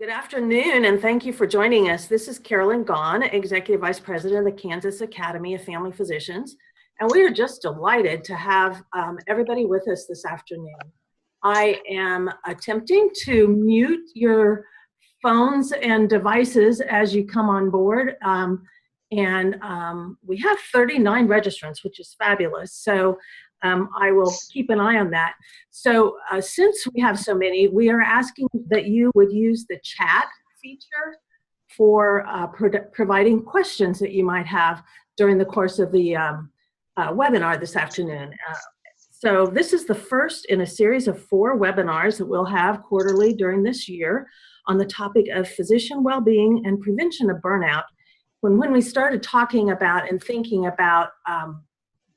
Good afternoon, and thank you for joining us. This is Carolyn Gahn, Executive Vice President of the Kansas Academy of Family Physicians, and we are just delighted to have everybody with us this afternoon. I am attempting to mute your phones and devices as you come on board, and we have 39 registrants, which is fabulous. So I will keep an eye on that. So since we have so many, we are asking that you would use the chat feature for providing questions that you might have during the course of the webinar this afternoon. So this is the first in a series of 4 webinars that we'll have quarterly during this year on the topic of physician well-being and prevention of burnout. When we started talking about and thinking about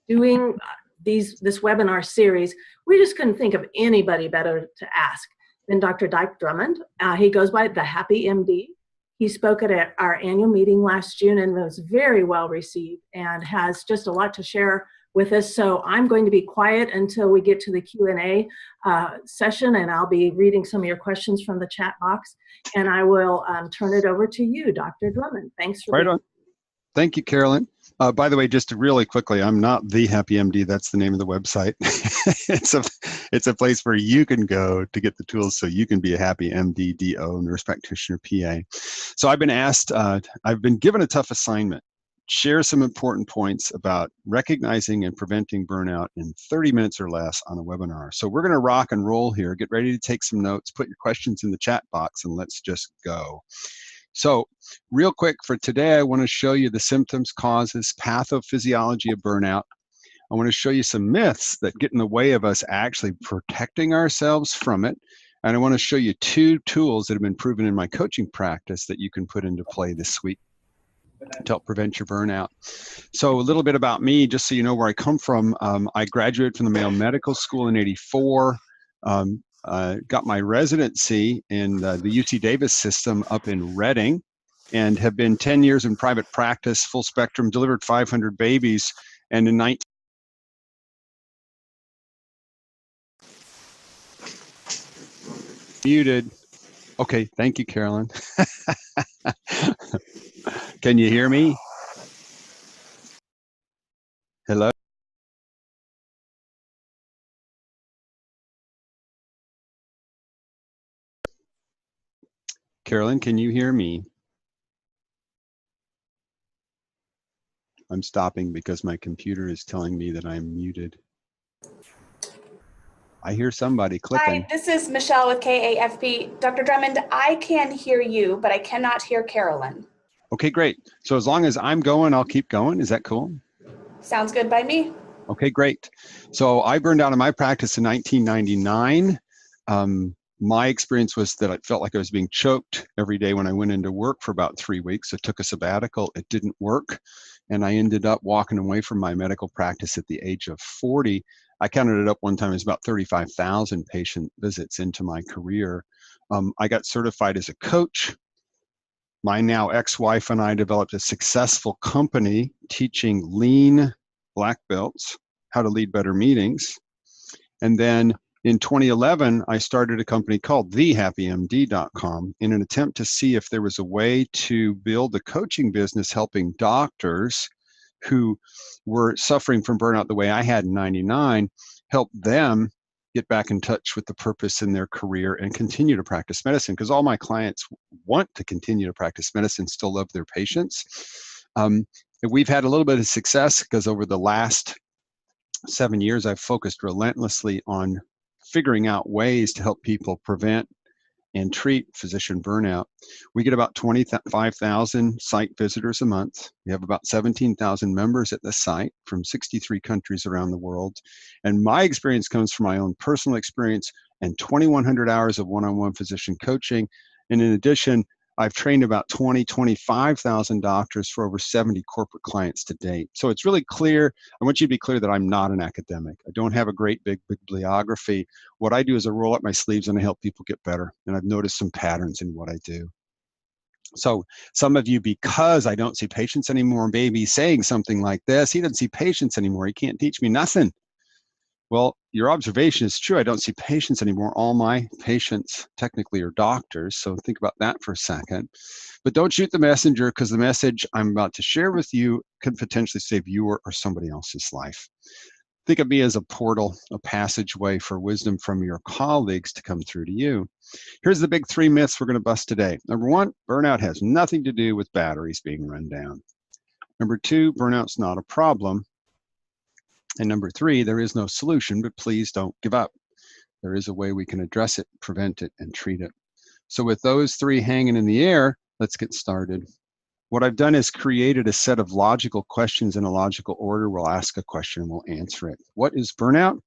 doing this webinar series, we just couldn't think of anybody better to ask than Dr. Dike Drummond. He goes by the Happy MD. He spoke at our annual meeting last June and was very well received and has just a lot to share with us. So I'm going to be quiet until we get to the Q&A session, and I'll be reading some of your questions from the chat box, and I will turn it over to you, Dr. Drummond. Thanks for being here. Thank you, Carolyn. By the way, just really quickly, I'm not the Happy MD. That's the name of the website. It's a place where you can go to get the tools so you can be a happy MD, DO, nurse practitioner, PA. So I've been asked, I've been given a tough assignment. Share some important points about recognizing and preventing burnout in 30 minutes or less on a webinar. So we're going to rock and roll here. Get ready to take some notes, put your questions in the chat box, and let's just go. So real quick for today, I want to show you the symptoms, causes, pathophysiology of burnout. I want to show you some myths that get in the way of us actually protecting ourselves from it. And I want to show you 2 tools that have been proven in my coaching practice that you can put into play this week to help prevent your burnout. So a little bit about me, just so you know where I come from. I graduated from the Mayo Medical School in '84. Got my residency in the UC Davis system up in Reading, and have been 10 years in private practice, full spectrum, delivered 500 babies, and in muted. Okay, thank you, Carolyn. Can you hear me? Hello? Carolyn, can you hear me? I'm stopping because my computer is telling me that I'm muted. I hear somebody clicking. Hi, this is Michelle with KAFP. Dr. Drummond, I can hear you, but I cannot hear Carolyn. Okay, great. So as long as I'm going, I'll keep going. Is that cool? Sounds good by me. Okay, great. So I burned out in my practice in 1999. My experience was that I felt like I was being choked every day when I went into work for about 3 weeks. I took a sabbatical. It didn't work. And I ended up walking away from my medical practice at the age of 40. I counted it up one time. It was about 35,000 patient visits into my career. I got certified as a coach. My now ex-wife and I developed a successful company teaching lean black belts how to lead better meetings. And then in 2011, I started a company called thehappymd.com in an attempt to see if there was a way to build a coaching business helping doctors who were suffering from burnout the way I had in '99, help them get back in touch with the purpose in their career and continue to practice medicine, because all my clients want to continue to practice medicine, still love their patients. We've had a little bit of success because over the last 7 years, I've focused relentlessly on figuring out ways to help people prevent and treat physician burnout. We get about 25,000 site visitors a month. We have about 17,000 members at the site from 63 countries around the world. And my experience comes from my own personal experience and 2,100 hours of one-on-one physician coaching. And in addition, I've trained about 25,000 doctors for over 70 corporate clients to date. So it's really clear. I want you to be clear that I'm not an academic. I don't have a great big bibliography. What I do is I roll up my sleeves and I help people get better. And I've noticed some patterns in what I do. So some of you, because I don't see patients anymore, maybe saying something like this, he doesn't see patients anymore. He can't teach me nothing. Well, your observation is true. I don't see patients anymore. All my patients technically are doctors, so think about that for a second. But don't shoot the messenger, because the message I'm about to share with you could potentially save your or somebody else's life. Think of me as a portal, a passageway for wisdom from your colleagues to come through to you. Here's the big 3 myths we're going to bust today. Number 1, burnout has nothing to do with batteries being run down. Number 2, burnout's not a problem. And number 3, there is no solution, but please don't give up. There is a way we can address it, prevent it, and treat it. So with those 3 hanging in the air, let's get started. What I've done is created a set of logical questions in a logical order. We'll ask a question and we'll answer it. What is burnout?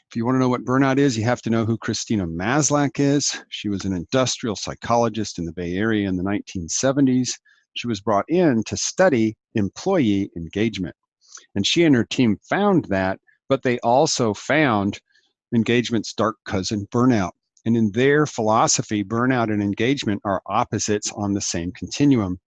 If you want to know what burnout is, you have to know who Christina Maslach is. She was an industrial psychologist in the Bay Area in the 1970s. She was brought in to study employee engagement. And she and her team found that, but they also found engagement's dark cousin, burnout. And in their philosophy, burnout and engagement are opposites on the same continuum.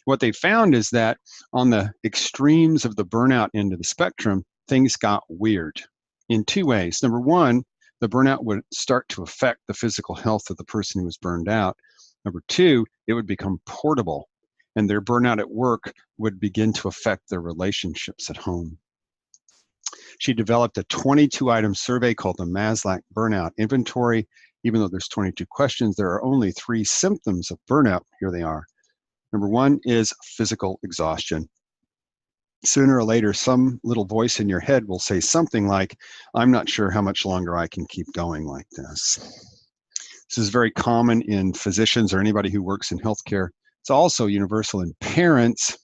What they found is that on the extremes of the burnout end of the spectrum, things got weird in 2 ways. Number 1, the burnout would start to affect the physical health of the person who was burned out. Number 2, it would become portable, and their burnout at work would begin to affect their relationships at home. She developed a 22-item survey called the Maslach Burnout Inventory. Even though there's 22 questions, there are only 3 symptoms of burnout. Here they are. Number 1 is physical exhaustion. Sooner or later, some little voice in your head will say something like, I'm not sure how much longer I can keep going like this. This is very common in physicians or anybody who works in healthcare. It's also universal in parents.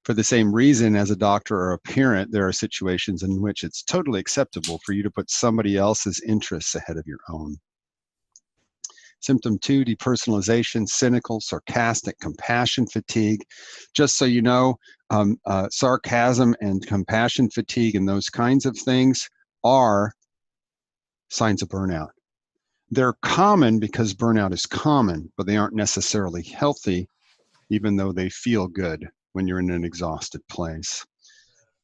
For the same reason as a doctor or a parent, there are situations in which it's totally acceptable for you to put somebody else's interests ahead of your own. Symptom 2, depersonalization, cynical, sarcastic, compassion fatigue. Just so you know, sarcasm and compassion fatigue and those kinds of things are signs of burnout. They're common because burnout is common, but they aren't necessarily healthy, even though they feel good when you're in an exhausted place.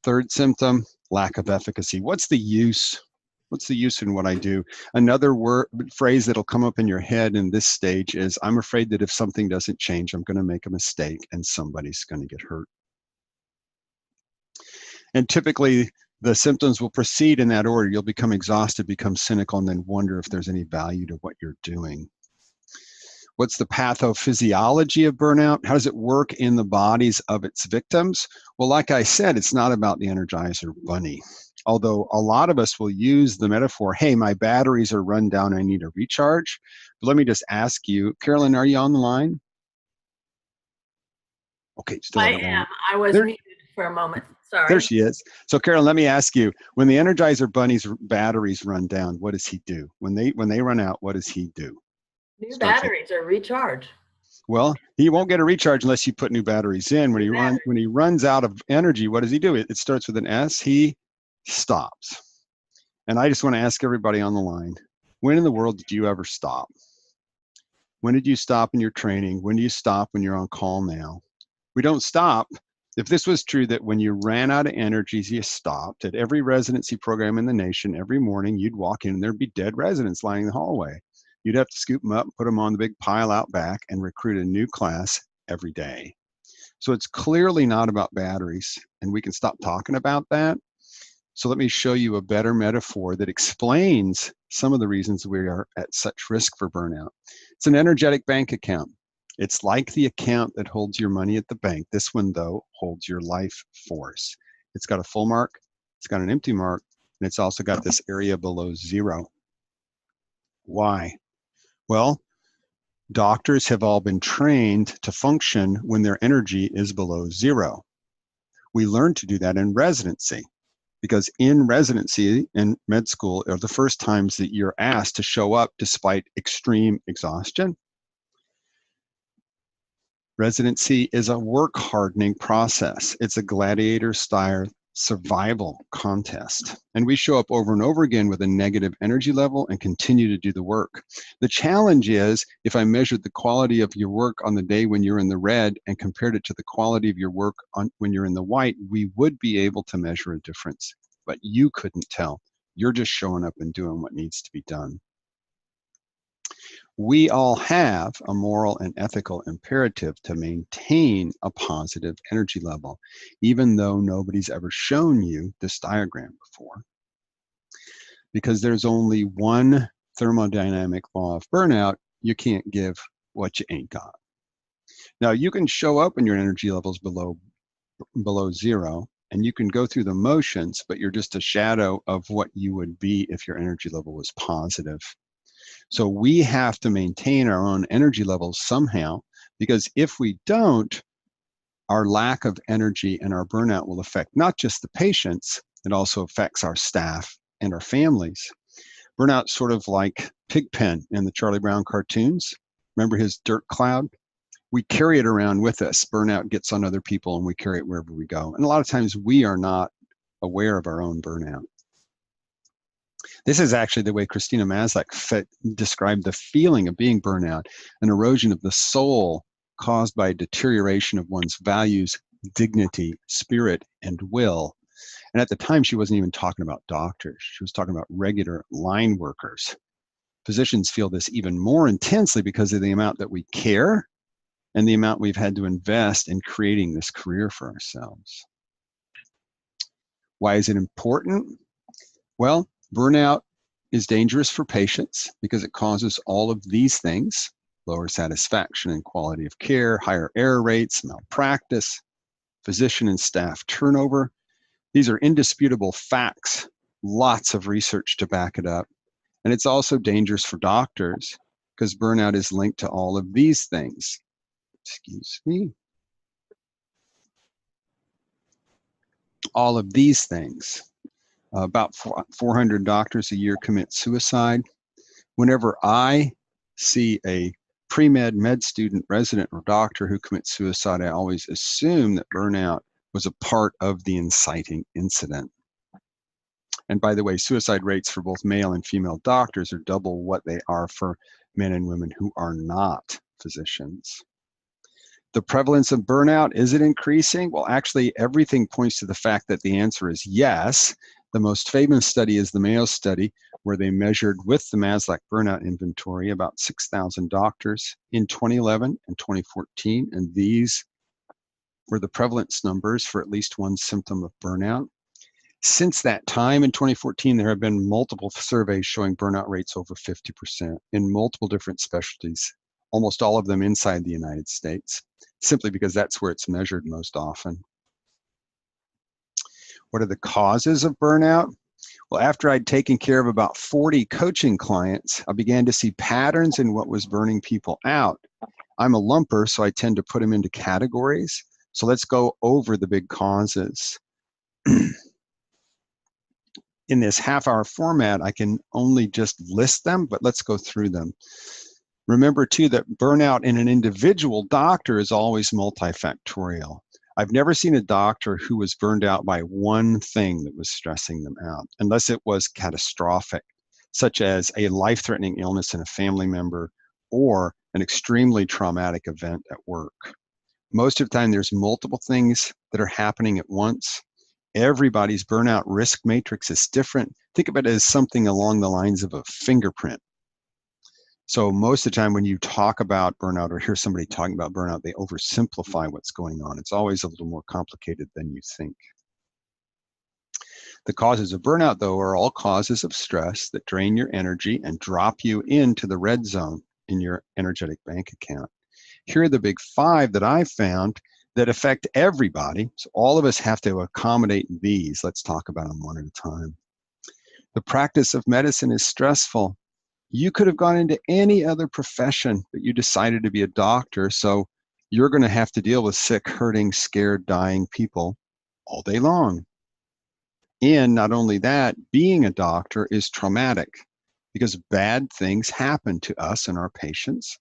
Third symptom, lack of efficacy. What's the use? What's the use in what I do? Another phrase that'll come up in your head in this stage is, I'm afraid that if something doesn't change, I'm going to make a mistake and somebody's going to get hurt. And typically, the symptoms will proceed in that order. You'll become exhausted, become cynical, and then wonder if there's any value to what you're doing. What's the pathophysiology of burnout? How does it work in the bodies of its victims? Well, like I said, it's not about the Energizer Bunny. Although a lot of us will use the metaphor, hey, my batteries are run down, I need a recharge. But let me just ask you, Carolyn, are you on the line? Okay, still I am. I was muted for a moment. Sorry. There she is. So Carolyn, let me ask you, when the Energizer Bunny's batteries run down, what does he do? When they run out, what does he do? New batteries are recharged. Well, he won't get a recharge unless you put new batteries in. When he runs out of energy, what does he do? It starts with an S. He stops. And I just want to ask everybody on the line, when in the world did you ever stop? When did you stop in your training? When do you stop when you're on call now? We don't stop. If this was true that when you ran out of energy, you stopped at every residency program in the nation, every morning you'd walk in and there'd be dead residents lining the hallway. You'd have to scoop them up, put them on the big pile out back, and recruit a new class every day. So it's clearly not about batteries, and we can stop talking about that. So let me show you a better metaphor that explains some of the reasons we are at such risk for burnout. It's an energetic bank account. It's like the account that holds your money at the bank. This one, though, holds your life force. It's got a full mark, it's got an empty mark, and it's also got this area below 0. Why? Well, doctors have all been trained to function when their energy is below 0. We learn to do that in residency, because in residency in med school are the first times that you're asked to show up despite extreme exhaustion. Residency is a work hardening process. It's a gladiator style survival contest. And we show up over and over again with a negative energy level and continue to do the work. The challenge is, if I measured the quality of your work on the day when you're in the red and compared it to the quality of your work when you're in the white, we would be able to measure a difference. but you couldn't tell. You're just showing up and doing what needs to be done. We all have a moral and ethical imperative to maintain a positive energy level, even though nobody's ever shown you this diagram before. Because there's only one thermodynamic law of burnout: you can't give what you ain't got. Now, you can show up when your energy level's below zero, and you can go through the motions, but you're just a shadow of what you would be if your energy level was positive. So we have to maintain our own energy levels somehow, because if we don't, our lack of energy and our burnout will affect not just the patients, it also affects our staff and our families. Burnout's sort of like Pigpen in the Charlie Brown cartoons. Remember his dirt cloud? We carry it around with us. Burnout gets on other people and we carry it wherever we go. And a lot of times we are not aware of our own burnout. This is actually the way Christina Maslach described the feeling of being burnout: an erosion of the soul caused by a deterioration of one's values, dignity, spirit, and will. And at the time, she wasn't even talking about doctors. She was talking about regular line workers. Physicians feel this even more intensely because of the amount that we care and the amount we've had to invest in creating this career for ourselves. Why is it important? Well, burnout is dangerous for patients because it causes all of these things: lower satisfaction and quality of care, higher error rates, malpractice, physician and staff turnover. These are indisputable facts, lots of research to back it up. And it's also dangerous for doctors because burnout is linked to all of these things. Excuse me. All of these things. About 400 doctors a year commit suicide. Whenever I see a pre-med med student, resident, or doctor who commits suicide, I always assume that burnout was a part of the inciting incident. And by the way, suicide rates for both male and female doctors are double what they are for men and women who are not physicians. The prevalence of burnout, is it increasing? Well, actually, everything points to the fact that the answer is yes. The most famous study is the Mayo study, where they measured with the Maslach burnout inventory about 6,000 doctors in 2011 and 2014, and these were the prevalence numbers for at least one symptom of burnout. Since that time, in 2014, there have been multiple surveys showing burnout rates over 50% in multiple different specialties, almost all of them inside the United States, simply because that's where it's measured most often. What are the causes of burnout? Well, after I'd taken care of about 40 coaching clients, I began to see patterns in what was burning people out. I'm a lumper, so I tend to put them into categories. So let's go over the big causes. In this half-hour format, I can only just list them, but let's go through them. Remember, too, that burnout in an individual doctor is always multifactorial. I've never seen a doctor who was burned out by one thing that was stressing them out, unless it was catastrophic, such as a life-threatening illness in a family member or an extremely traumatic event at work. Most of the time, there's multiple things that are happening at once. Everybody's burnout risk matrix is different. Think of it as something along the lines of a fingerprint. So most of the time when you talk about burnout or hear somebody talking about burnout, they oversimplify what's going on. It's always a little more complicated than you think. The causes of burnout, though, are all causes of stress that drain your energy and drop you into the red zone in your energetic bank account. Here are the big 5 that I found that affect everybody. So all of us have to accommodate these. Let's talk about them one at a time. The practice of medicine is stressful. You could have gone into any other profession, but you decided to be a doctor, so you're going to have to deal with sick, hurting, scared, dying people all day long. And not only that, being a doctor is traumatic because bad things happen to us and our patients.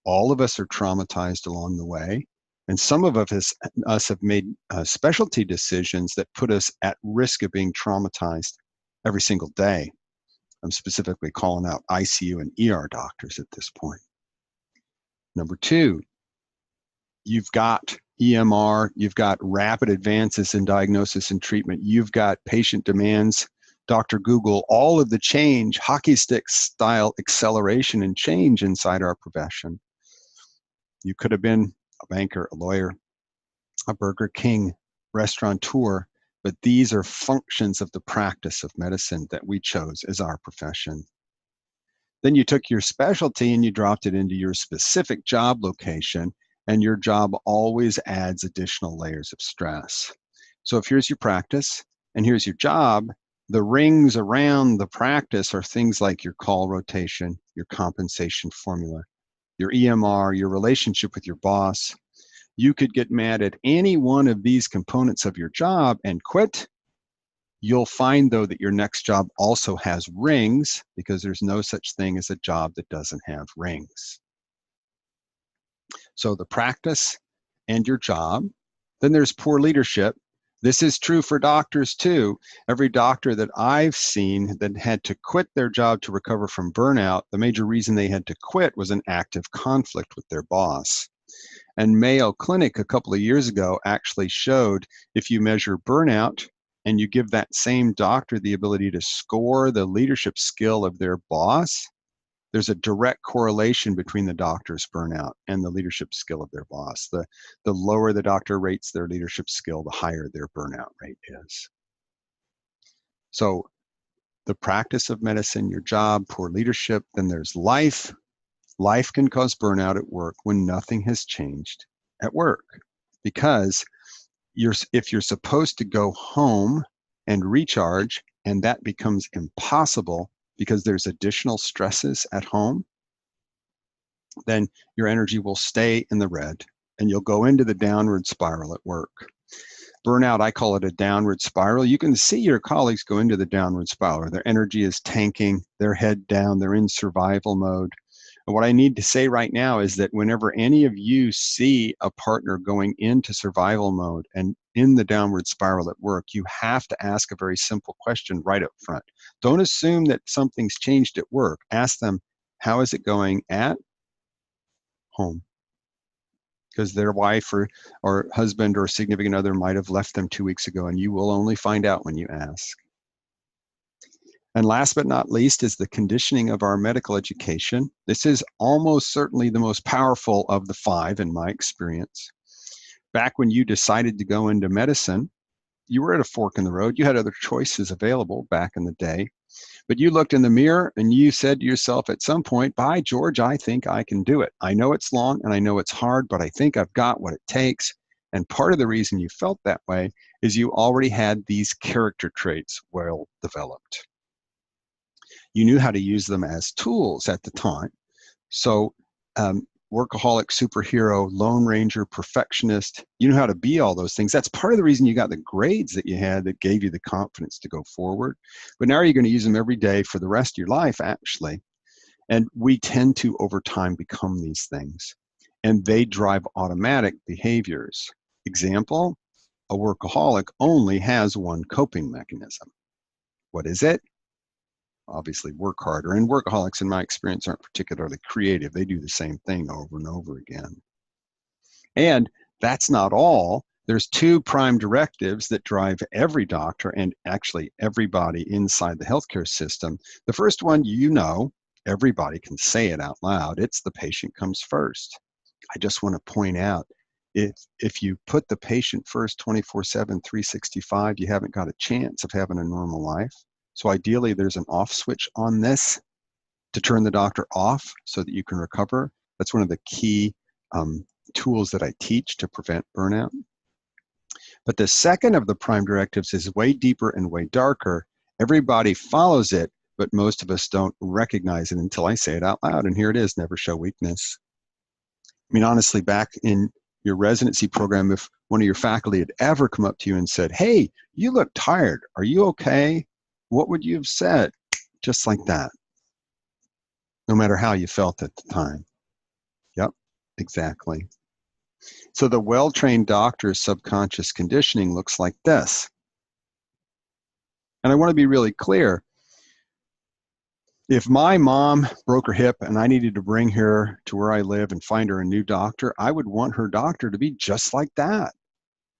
All of us are traumatized along the way. And some of us have made specialty decisions that put us at risk of being traumatized every single day. I'm specifically calling out ICU and ER doctors at this point. Number 2, you've got EMR, you've got rapid advances in diagnosis and treatment, you've got patient demands, Dr. Google, all of the change, hockey stick style acceleration and change inside our profession. You could have been a banker, a lawyer, a Burger King restaurateur, but these are functions of the practice of medicine that we chose as our profession. Then you took your specialty and you dropped it into your specific job location, and your job always adds additional layers of stress. So if here's your practice and here's your job, the rings around the practice are things like your call rotation, your compensation formula, your EMR, your relationship with your boss. You could get mad at any one of these components of your job and quit. You'll find, though, that your next job also has rings, because there's no such thing as a job that doesn't have rings. So the practice and your job. Then there's poor leadership. This is true for doctors too. Every doctor that I've seen that had to quit their job to recover from burnout, the major reason they had to quit was an active conflict with their boss. And Mayo Clinic a couple of years ago actually showed if you measure burnout and you give that same doctor the ability to score the leadership skill of their boss, there's a direct correlation between the doctor's burnout and the leadership skill of their boss. The lower the doctor rates their leadership skill, the higher their burnout rate is. So the practice of medicine, your job, poor leadership, then there's life. Life can cause burnout at work when nothing has changed at work, because if you're supposed to go home and recharge and that becomes impossible because there's additional stresses at home, then your energy will stay in the red and you'll go into the downward spiral at work. Burnout, I call it a downward spiral. You can see your colleagues go into the downward spiral. Their energy is tanking, their head down, they're in survival mode. And what I need to say right now is that whenever any of you see a partner going into survival mode and in the downward spiral at work, you have to ask a very simple question right up front. Don't assume that something's changed at work. Ask them, how is it going at home? Because their wife or husband or significant other might have left them 2 weeks ago, and you will only find out when you ask. And last but not least is the conditioning of our medical education. This is almost certainly the most powerful of the 5 in my experience. Back when you decided to go into medicine, you were at a fork in the road. You had other choices available back in the day. But you looked in the mirror and you said to yourself at some point, by George, I think I can do it. I know it's long and I know it's hard, but I think I've got what it takes. And part of the reason you felt that way is you already had these character traits well developed. You knew how to use them as tools at the time. So workaholic, superhero, lone ranger, perfectionist, you know how to be all those things. That's part of the reason you got the grades that you had that gave you the confidence to go forward. But now you're going to use them every day for the rest of your life, actually. And we tend to, over time, become these things. And they drive automatic behaviors. Example, a workaholic only has one coping mechanism. What is it? Obviously work harder, and workaholics in my experience aren't particularly creative. They do the same thing over and over again. And that's not all. There's 2 prime directives that drive every doctor and actually everybody inside the healthcare system. The first one, you know, everybody can say it out loud. It's the patient comes first. I just want to point out, if you put the patient first 24/7, 365, you haven't got a chance of having a normal life. So ideally, there's an off switch on this to turn the doctor off so that you can recover. That's one of the key tools that I teach to prevent burnout. But the second of the prime directives is way deeper and way darker. Everybody follows it, but most of us don't recognize it until I say it out loud. And here it is, never show weakness. I mean, honestly, back in your residency program, if one of your faculty had ever come up to you and said, hey, you look tired, are you okay? What would you have said? Just like that. No matter how you felt at the time. Yep, exactly. So the well-trained doctor's subconscious conditioning looks like this. And I want to be really clear. If my mom broke her hip and I needed to bring her to where I live and find her a new doctor, I would want her doctor to be just like that.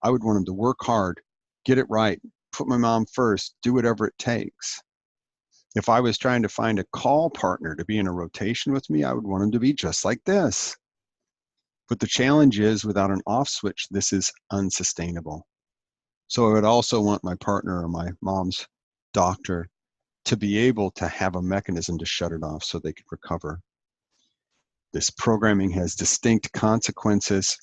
I would want him to work hard, get it right, put my mom first, do whatever it takes. If I was trying to find a call partner to be in a rotation with me, I would want him to be just like this. But the challenge is, without an off switch, this is unsustainable. So I would also want my partner or my mom's doctor to be able to have a mechanism to shut it off so they could recover. This programming has distinct consequences.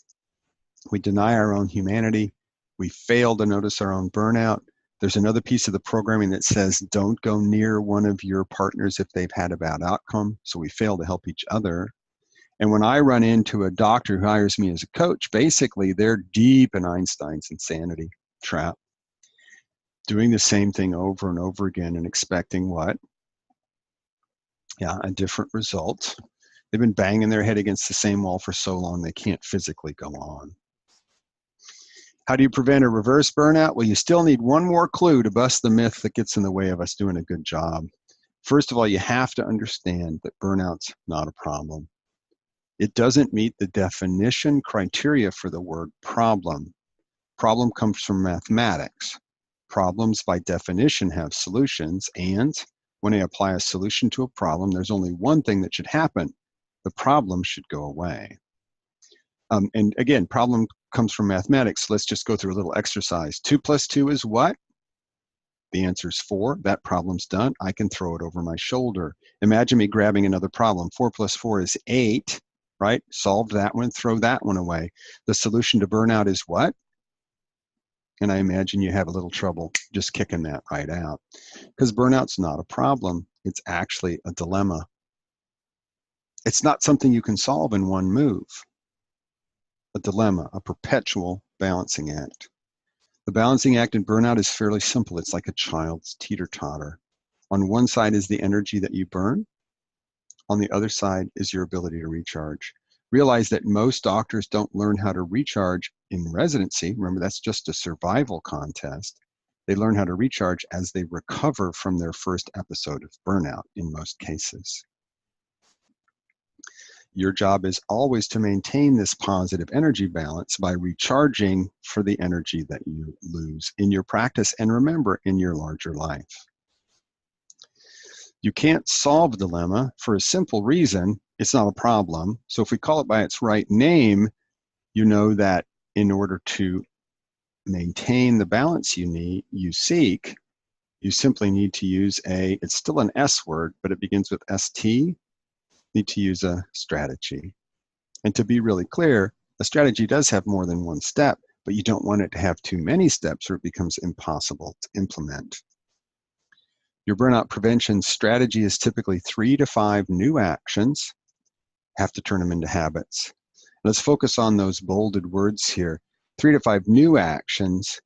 We deny our own humanity. We fail to notice our own burnout. There's another piece of the programming that says don't go near one of your partners if they've had a bad outcome. So we fail to help each other. And when I run into a doctor who hires me as a coach, basically they're deep in Einstein's insanity trap, doing the same thing over and over again and expecting what? Yeah, a different result. They've been banging their head against the same wall for so long they can't physically go on. How do you prevent a reverse burnout? Well, you still need one more clue to bust the myth that gets in the way of us doing a good job. First of all, you have to understand that burnout's not a problem. It doesn't meet the definition criteria for the word problem. Problem comes from mathematics. Problems by definition have solutions, and when I apply a solution to a problem, there's only one thing that should happen. The problem should go away. And again, problem comes from mathematics. Let's just go through a little exercise. 2 plus 2 is what? The answer is 4. That problem's done. I can throw it over my shoulder. Imagine me grabbing another problem. 4 plus 4 is 8, right? Solve that one, throw that one away. The solution to burnout is what? And I imagine you have a little trouble just kicking that right out. Because burnout's not a problem. It's actually a dilemma. It's not something you can solve in one move. A dilemma, a perpetual balancing act. The balancing act in burnout is fairly simple. It's like a child's teeter-totter. On one side is the energy that you burn. On the other side is your ability to recharge. Realize that most doctors don't learn how to recharge in residency. Remember, that's just a survival contest. They learn how to recharge as they recover from their first episode of burnout in most cases. Your job is always to maintain this positive energy balance by recharging for the energy that you lose in your practice and, remember, in your larger life. You can't solve a dilemma for a simple reason. It's not a problem. So if we call it by its right name, you know that in order to maintain the balance you seek, you simply need to use it's still an S word, but it begins with ST. Need to use a strategy. And to be really clear, a strategy does have more than one step, but you don't want it to have too many steps or it becomes impossible to implement. Your burnout prevention strategy is typically 3 to 5 new actions. Have to turn them into habits. Let's focus on those bolded words here. 3 to 5 new actions,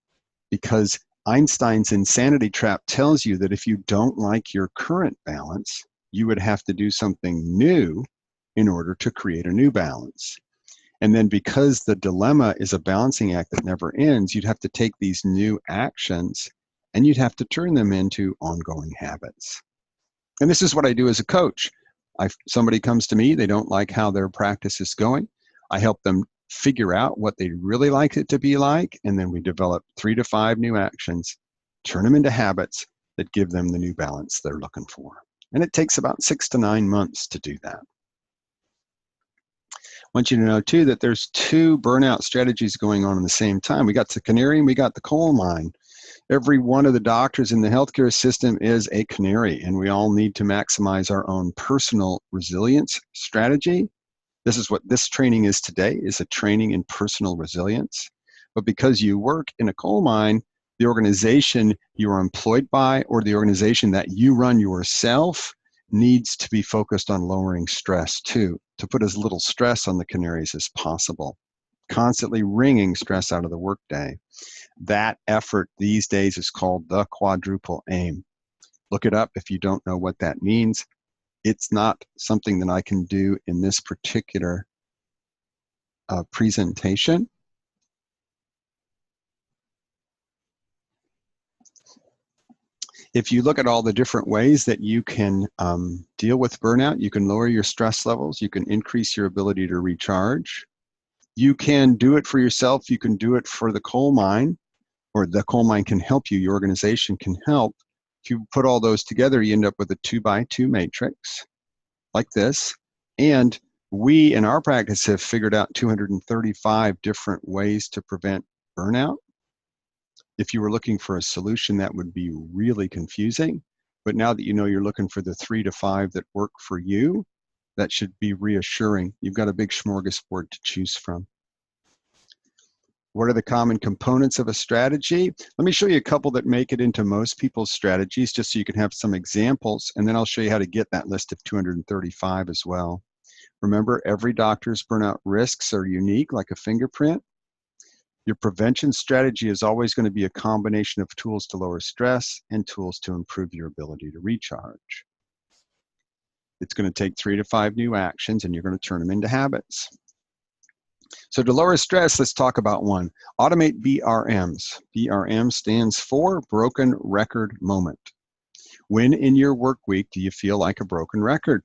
because Einstein's insanity trap tells you that if you don't like your current balance, you would have to do something new in order to create a new balance. And then because the dilemma is a balancing act that never ends, you'd have to take these new actions and you'd have to turn them into ongoing habits. And this is what I do as a coach. Somebody comes to me, they don't like how their practice is going. I help them figure out what they really like it to be like, and then we develop 3 to 5 new actions, turn them into habits that give them the new balance they're looking for. And it takes about 6 to 9 months to do that. I want you to know too that there's 2 burnout strategies going on at the same time. We got the canary and we got the coal mine. Every one of the doctors in the healthcare system is a canary, and we all need to maximize our own personal resilience strategy. This is what this training is today, is a training in personal resilience. But because you work in a coal mine, the organization you are employed by or the organization that you run yourself needs to be focused on lowering stress too, to put as little stress on the canaries as possible, constantly wringing stress out of the workday. That effort these days is called the quadruple aim. Look it up if you don't know what that means. It's not something that I can do in this particular presentation. If you look at all the different ways that you can deal with burnout, you can lower your stress levels, you can increase your ability to recharge. You can do it for yourself, you can do it for the coal mine, or the coal mine can help you, your organization can help. If you put all those together, you end up with a 2x2 matrix like this. And we in our practice have figured out 235 different ways to prevent burnout. If you were looking for a solution, that would be really confusing. But now that you know you're looking for the 3 to 5 that work for you, that should be reassuring. You've got a big smorgasbord to choose from. What are the common components of a strategy? Let me show you a couple that make it into most people's strategies, just so you can have some examples, and then I'll show you how to get that list of 235 as well. Remember, every doctor's burnout risks are unique, like a fingerprint. Your prevention strategy is always going to be a combination of tools to lower stress and tools to improve your ability to recharge. It's going to take 3 to 5 new actions, and you're going to turn them into habits. So to lower stress, let's talk about one. Automate BRMs. BRM stands for Broken Record Moment. When in your work week do you feel like a broken record?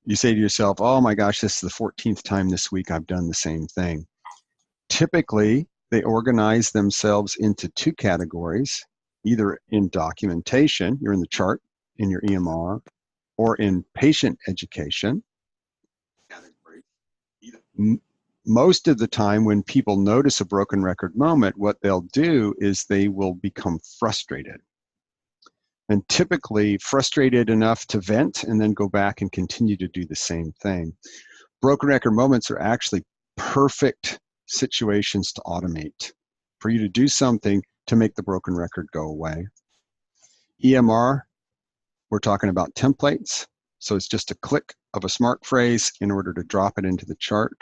You say to yourself, oh my gosh, this is the 14th time this week I've done the same thing. Typically, they organize themselves into 2 categories, either in documentation, you're in the chart in your EMR, or in patient education. Most of the time when people notice a broken record moment, what they'll do is they will become frustrated. And typically frustrated enough to vent and then go back and continue to do the same thing. Broken record moments are actually perfect situations to automate, for you to do something to make the broken record go away. EMR, we're talking about templates. So it's just a click of a smart phrase in order to drop it into the chart.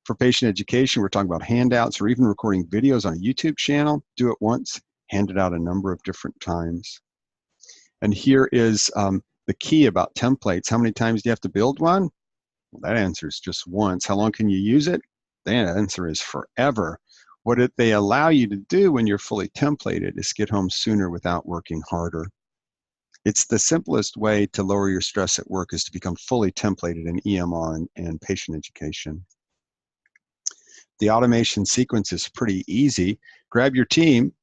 For patient education, we're talking about handouts or even recording videos on a YouTube channel. Do it once, hand it out a number of different times. And here is the key about templates. How many times do you have to build one? Well, that answer is just once. How long can you use it? The answer is forever. What they allow you to do when you're fully templated is get home sooner without working harder. It's the simplest way to lower your stress at work is to become fully templated in EMR and patient education. The automation sequence is pretty easy. Grab your team,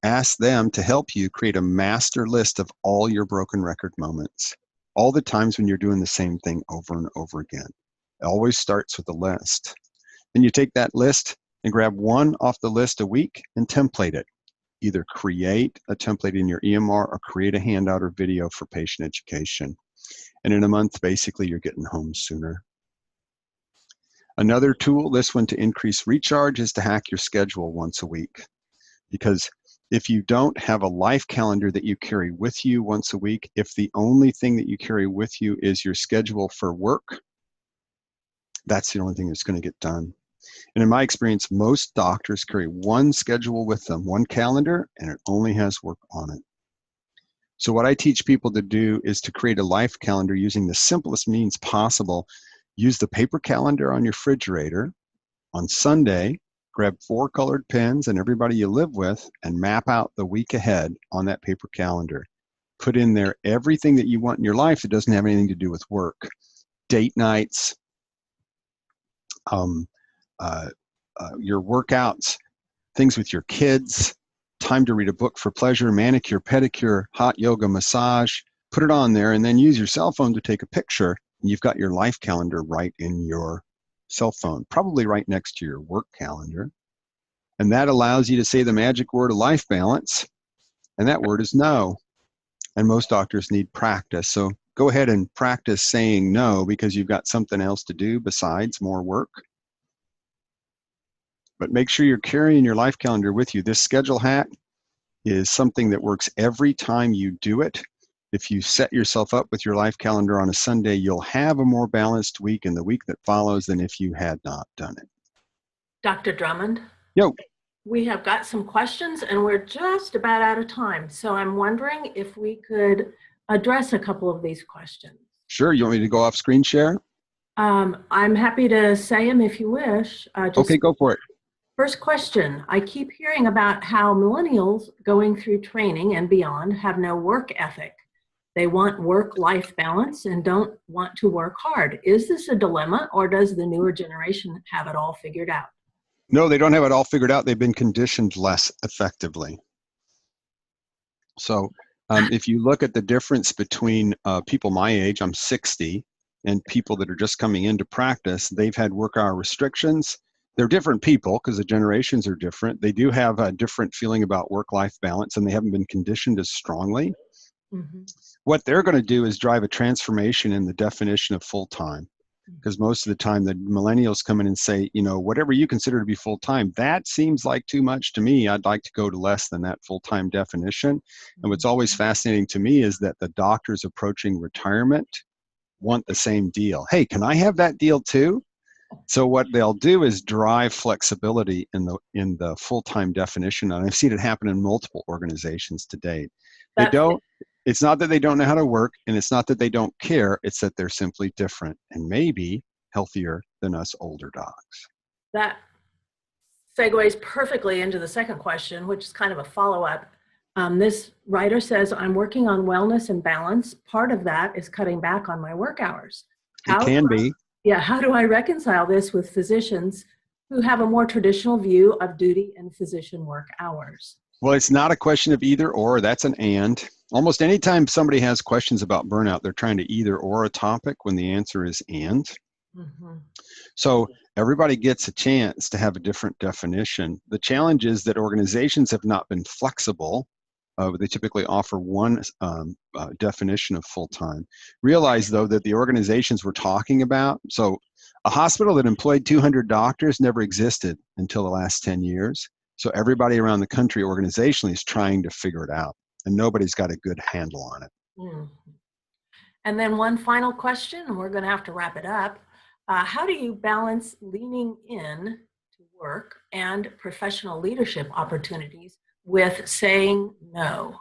ask them to help you create a master list of all your broken record moments, all the times when you're doing the same thing over and over again. It always starts with a list. Then you take that list and grab one off the list a week and template it. Either create a template in your EMR or create a handout or video for patient education. And in a month, basically, you're getting home sooner. Another tool, this one to increase recharge, is to hack your schedule once a week. Because if you don't have a life calendar that you carry with you once a week, if the only thing that you carry with you is your schedule for work, that's the only thing that's going to get done. And in my experience, most doctors carry one schedule with them, one calendar, and it only has work on it. So what I teach people to do is to create a life calendar using the simplest means possible. Use the paper calendar on your refrigerator. On Sunday, grab 4 colored pens and everybody you live with and map out the week ahead on that paper calendar. Put in there everything that you want in your life that doesn't have anything to do with work. Date nights, your workouts, things with your kids, time to read a book for pleasure, manicure, pedicure, hot yoga, massage. Put it on there and then use your cell phone to take a picture. And you've got your life calendar right in your cell phone, probably right next to your work calendar. And that allows you to say the magic word of life balance. And that word is no. And most doctors need practice. So go ahead and practice saying no because you've got something else to do besides more work. But make sure you're carrying your life calendar with you. This schedule hack is something that works every time you do it. If you set yourself up with your life calendar on a Sunday, you'll have a more balanced week in the week that follows than if you had not done it. Dr. Drummond? Yo. We have got some questions and we're just about out of time. So I'm wondering if we could address a couple of these questions. Sure. You want me to go off screen share? I'm happy to say them if you wish. Okay, go for it. First question, I keep hearing about how millennials going through training and beyond have no work ethic. They want work-life balance and don't want to work hard. Is this a dilemma, or does the newer generation have it all figured out? No, they don't have it all figured out. They've been conditioned less effectively. So if you look at the difference between people my age, I'm 60, and people that are just coming into practice, they've had work hour restrictions. They're different people because the generations are different. They do have a different feeling about work-life balance, and they haven't been conditioned as strongly. Mm-hmm. What they're going to do is drive a transformation in the definition of full-time. Because most of the time the millennials come in and say, you know, whatever you consider to be full-time, that seems like too much to me. I'd like to go to less than that full-time definition. And what's always fascinating to me is that the doctors approaching retirement want the same deal. Hey, can I have that deal too? So what they'll do is drive flexibility in the full-time definition. And I've seen it happen in multiple organizations to date. It's not that they don't know how to work, and it's not that they don't care, it's that they're simply different and maybe healthier than us older docs. That segues perfectly into the second question, which is kind of a follow-up. This writer says, I'm working on wellness and balance. Part of that is cutting back on my work hours. It can be. Yeah, how do I reconcile this with physicians who have a more traditional view of duty and physician work hours? Well, it's not a question of either or, that's an and. Almost anytime somebody has questions about burnout, they're trying to either or a topic when the answer is and. Mm-hmm. So everybody gets a chance to have a different definition. The challenge is that organizations have not been flexible. They typically offer one definition of full-time. Realize, though, that the organizations we're talking about, so a hospital that employed 200 doctors never existed until the last 10 years. So everybody around the country organizationally is trying to figure it out, and nobody's got a good handle on it. Mm-hmm. And then one final question, and we're going to have to wrap it up. How do you balance leaning in to work and professional leadership opportunities with saying no?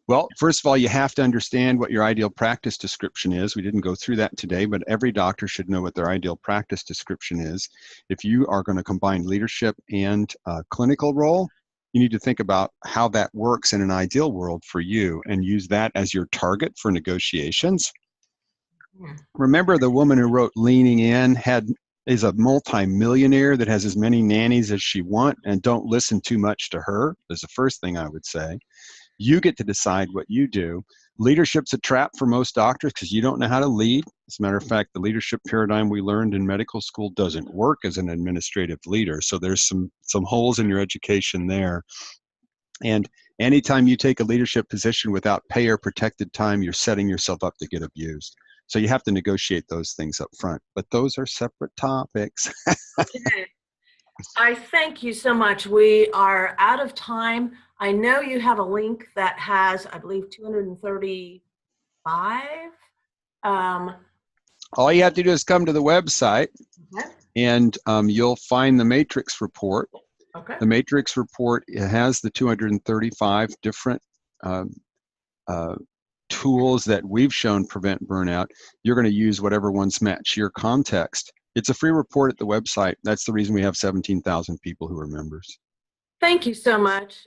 Well, first of all, you have to understand what your ideal practice description is. We didn't go through that today, but every doctor should know what their ideal practice description is. If you are going to combine leadership and clinical role, you need to think about how that works in an ideal world for you and use that as your target for negotiations. Remember, the woman who wrote Leaning In is a multi-millionaire that has as many nannies as she wants, and don't listen too much to her, is the first thing I would say. You get to decide what you do. Leadership's a trap for most doctors because you don't know how to lead. As a matter of fact, the leadership paradigm we learned in medical school doesn't work as an administrative leader. So there's some holes in your education there. And anytime you take a leadership position without pay or protected time, you're setting yourself up to get abused. So you have to negotiate those things up front. But those are separate topics. Okay. I thank you so much. We are out of time. I know you have a link that has, I believe, 235. All you have to do is come to the website, and you'll find the matrix report. Okay. The matrix report has the 235 different tools that we've shown prevent burnout. You're going to use whatever ones match your context. It's a free report at the website. That's the reason we have 17,000 people who are members. Thank you so much.